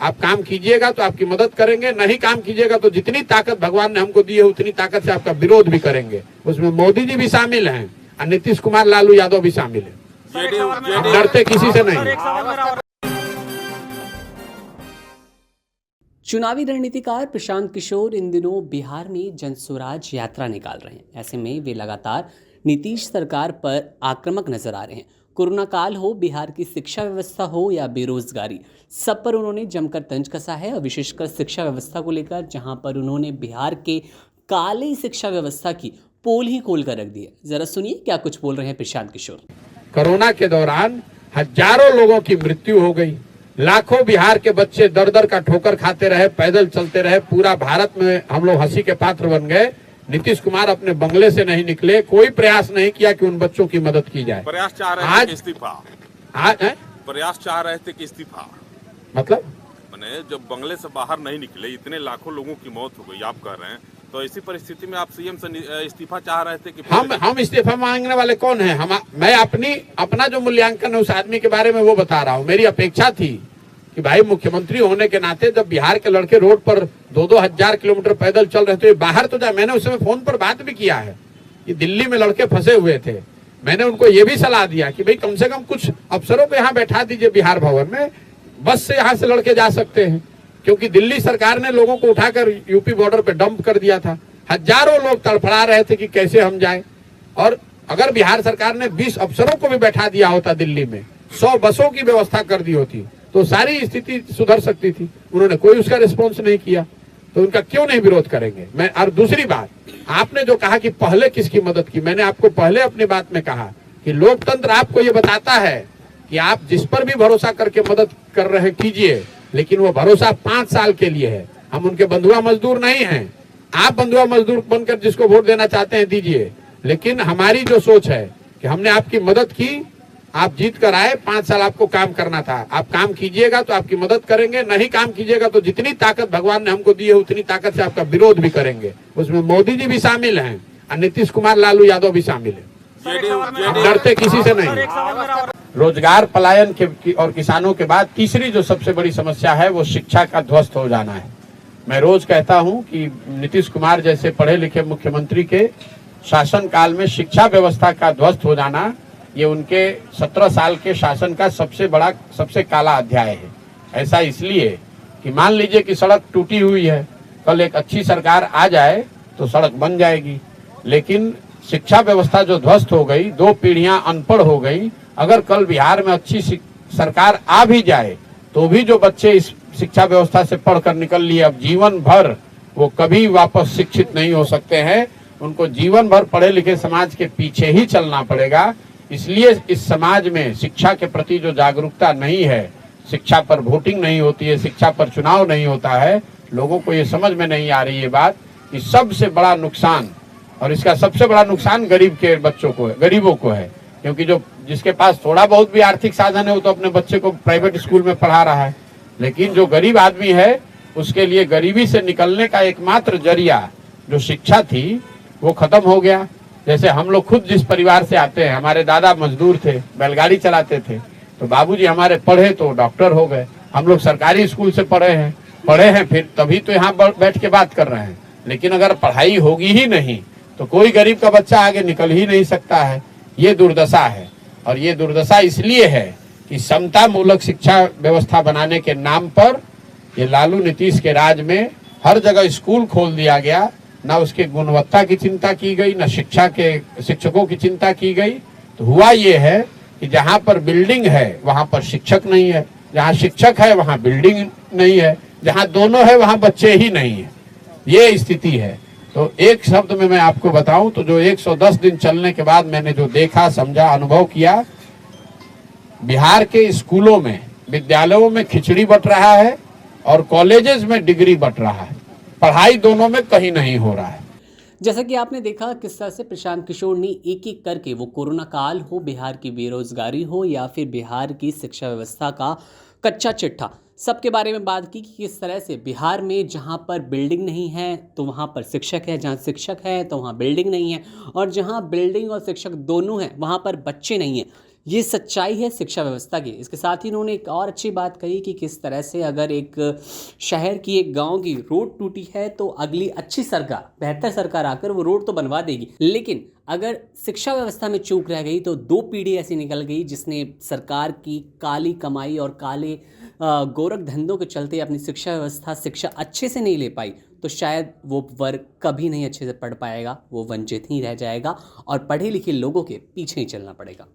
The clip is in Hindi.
आप काम कीजिएगा तो आपकी मदद करेंगे, नहीं काम कीजिएगा तो जितनी ताकत भगवान ने हमको दी है उतनी ताकत से आपका विरोध भी करेंगे। उसमें मोदी जी भी शामिल हैं और नीतीश कुमार लालू यादव भी शामिल है। हम डरते किसी से नहीं। चुनावी रणनीतिकार प्रशांत किशोर इन दिनों बिहार में जनस्वराज यात्रा निकाल रहे हैं। ऐसे में वे लगातार नीतीश सरकार पर आक्रामक नजर आ रहे हैं। कोरोना काल हो, बिहार की शिक्षा व्यवस्था हो या बेरोजगारी, सब पर उन्होंने जमकर तंज कसा है। और विशेषकर शिक्षा व्यवस्था को लेकर, जहां पर उन्होंने बिहार के काले शिक्षा व्यवस्था की पोल ही खोल कर रख दी है। जरा सुनिए क्या कुछ बोल रहे हैं प्रशांत किशोर। कोरोना के दौरान हजारों लोगों की मृत्यु हो गई, लाखों बिहार के बच्चे दर दर का ठोकर खाते रहे, पैदल चलते रहे, पूरा भारत में हम लोग हंसी के पात्र बन गए। नीतीश कुमार अपने बंगले से नहीं निकले, कोई प्रयास नहीं किया कि उन बच्चों की मदद की जाए। प्रयास चाह रहे थे इस्तीफा, प्रयास चाह रहे थे कि इस्तीफा, मतलब मैंने जब बंगले से बाहर नहीं निकले, इतने लाखों लोगों की मौत हो गई, आप कह रहे हैं, तो ऐसी परिस्थिति में आप सीएम से इस्तीफा चाह रहे थे कि हम इस्तीफा मांगने वाले कौन है? मैं अपना जो मूल्यांकन है उस आदमी के बारे में वो बता रहा हूँ। मेरी अपेक्षा थी कि भाई मुख्यमंत्री होने के नाते जब बिहार के लड़के रोड पर 2-2 हजार किलोमीटर पैदल चल रहे थे, बाहर तो जाए। मैंने उस समय फोन पर बात भी किया है कि दिल्ली में लड़के फंसे हुए थे। मैंने उनको ये भी सलाह दिया कि भाई कम से कम कुछ अफसरों को यहाँ बैठा दीजिए बिहार भवन में, बस से यहाँ से लड़के जा सकते हैं, क्योंकि दिल्ली सरकार ने लोगों को उठाकर यूपी बॉर्डर पे डंप कर दिया था। हजारों लोग तड़फड़ा रहे थे कि कैसे हम जाएं। और अगर बिहार सरकार ने 20 अफसरों को भी बैठा दिया होता दिल्ली में, 100 बसों की व्यवस्था कर दी होती, तो सारी स्थिति सुधर सकती थी। उन्होंने कोई उसका रिस्पॉन्स नहीं किया, तो उनका क्यों नहीं विरोध करेंगे। मैं और दूसरी बात, आपने जो कहा कि पहले किसकी मदद की, मैंने आपको पहले अपनी बात में कहा कि लोकतंत्र आपको ये बताता है कि आप जिस पर भी भरोसा करके मदद कर रहे कीजिए, लेकिन वो भरोसा 5 साल के लिए है। हम उनके बंधुआ मजदूर नहीं हैं। आप बंधुआ मजदूर बनकर जिसको वोट देना चाहते हैं दीजिए, लेकिन हमारी जो सोच है कि हमने आपकी मदद की, आप जीत कर आए, 5 साल आपको काम करना था, आप काम कीजिएगा तो आपकी मदद करेंगे, नहीं काम कीजिएगा तो जितनी ताकत भगवान ने हमको दी है उतनी ताकत से आपका विरोध भी करेंगे। उसमें मोदी जी भी शामिल हैं और नीतीश कुमार लालू यादव भी शामिल है। हम डरते किसी से नहीं। रोजगार पलायन के और किसानों के बाद तीसरी जो सबसे बड़ी समस्या है वो शिक्षा का ध्वस्त हो जाना है। मैं रोज कहता हूं कि नीतीश कुमार जैसे पढ़े लिखे मुख्यमंत्री के शासन काल में शिक्षा व्यवस्था का ध्वस्त हो जाना, ये उनके 17 साल के शासन का सबसे काला अध्याय है। ऐसा इसलिए कि मान लीजिए कि सड़क टूटी हुई है, कल एक अच्छी सरकार आ जाए तो सड़क बन जाएगी, लेकिन शिक्षा व्यवस्था जो ध्वस्त हो गई, 2 पीढ़ियां अनपढ़ हो गई। अगर कल बिहार में अच्छी सरकार आ भी जाए तो भी जो बच्चे इस शिक्षा व्यवस्था से पढ़कर निकल लिए, अब जीवन भर वो कभी वापस शिक्षित नहीं हो सकते हैं। उनको जीवन भर पढ़े लिखे समाज के पीछे ही चलना पड़ेगा। इसलिए इस समाज में शिक्षा के प्रति जो जागरूकता नहीं है, शिक्षा पर वोटिंग नहीं होती है, शिक्षा पर चुनाव नहीं होता है, लोगों को ये समझ में नहीं आ रही है बात कि सबसे बड़ा नुकसान, और इसका सबसे बड़ा नुकसान गरीब के बच्चों को है, गरीबों को है। क्योंकि जो जिसके पास थोड़ा बहुत भी आर्थिक साधन है वो तो अपने बच्चे को प्राइवेट स्कूल में पढ़ा रहा है, लेकिन जो गरीब आदमी है उसके लिए गरीबी से निकलने का एकमात्र जरिया जो शिक्षा थी वो खत्म हो गया। जैसे हम लोग खुद जिस परिवार से आते हैं, हमारे दादा मजदूर थे, बैलगाड़ी चलाते थे, तो बाबूजी हमारे पढ़े तो डॉक्टर हो गए। हम लोग सरकारी स्कूल से पढ़े हैं फिर तभी तो यहाँ बैठ के बात कर रहे हैं। लेकिन अगर पढ़ाई होगी ही नहीं तो कोई गरीब का बच्चा आगे निकल ही नहीं सकता है। ये दुर्दशा है, और ये दुर्दशा इसलिए है कि समता मूलक शिक्षा व्यवस्था बनाने के नाम पर ये लालू नीतीश के राज में हर जगह स्कूल खोल दिया गया। ना उसके गुणवत्ता की चिंता की गई, ना शिक्षा के शिक्षकों की चिंता की गई। तो हुआ ये है कि जहाँ पर बिल्डिंग है वहाँ पर शिक्षक नहीं है, जहाँ शिक्षक है वहाँ बिल्डिंग नहीं है, जहाँ दोनों है वहाँ बच्चे ही नहीं है। ये स्थिति है। तो एक शब्द में मैं आपको बताऊं तो जो 110 दिन चलने के बाद मैंने जो देखा, समझा, अनुभव किया, बिहार के स्कूलों में, विद्यालयों में खिचड़ी बंट रहा है और कॉलेजेस में डिग्री बंट रहा है। पढ़ाई दोनों में कहीं नहीं हो रहा है। जैसा कि आपने देखा किस तरह से प्रशांत किशोर ने एक एक करके, वो कोरोना काल हो, बिहार की बेरोजगारी हो या फिर बिहार की शिक्षा व्यवस्था का कच्चा चिट्ठा, सबके बारे में बात की कि किस तरह से बिहार में जहां पर बिल्डिंग नहीं है तो वहां पर शिक्षक है, जहां शिक्षक है तो वहां बिल्डिंग नहीं है, और जहां बिल्डिंग और शिक्षक दोनों हैं वहां पर बच्चे नहीं हैं। ये सच्चाई है शिक्षा व्यवस्था की। इसके साथ ही इन्होंने एक और अच्छी बात कही कि किस तरह से अगर एक शहर की, एक गांव की रोड टूटी है तो अगली अच्छी सरकार, बेहतर सरकार आकर वो रोड तो बनवा देगी, लेकिन अगर शिक्षा व्यवस्था में चूक रह गई तो 2 पीढ़ी ऐसी निकल गई जिसने सरकार की काली कमाई और काले गोरख धंधों के चलते अपनी शिक्षा व्यवस्था, शिक्षा अच्छे से नहीं ले पाई, तो शायद वो वर्ग कभी नहीं अच्छे से पढ़ पाएगा, वो वंचित ही रह जाएगा और पढ़े लिखे लोगों के पीछे ही चलना पड़ेगा।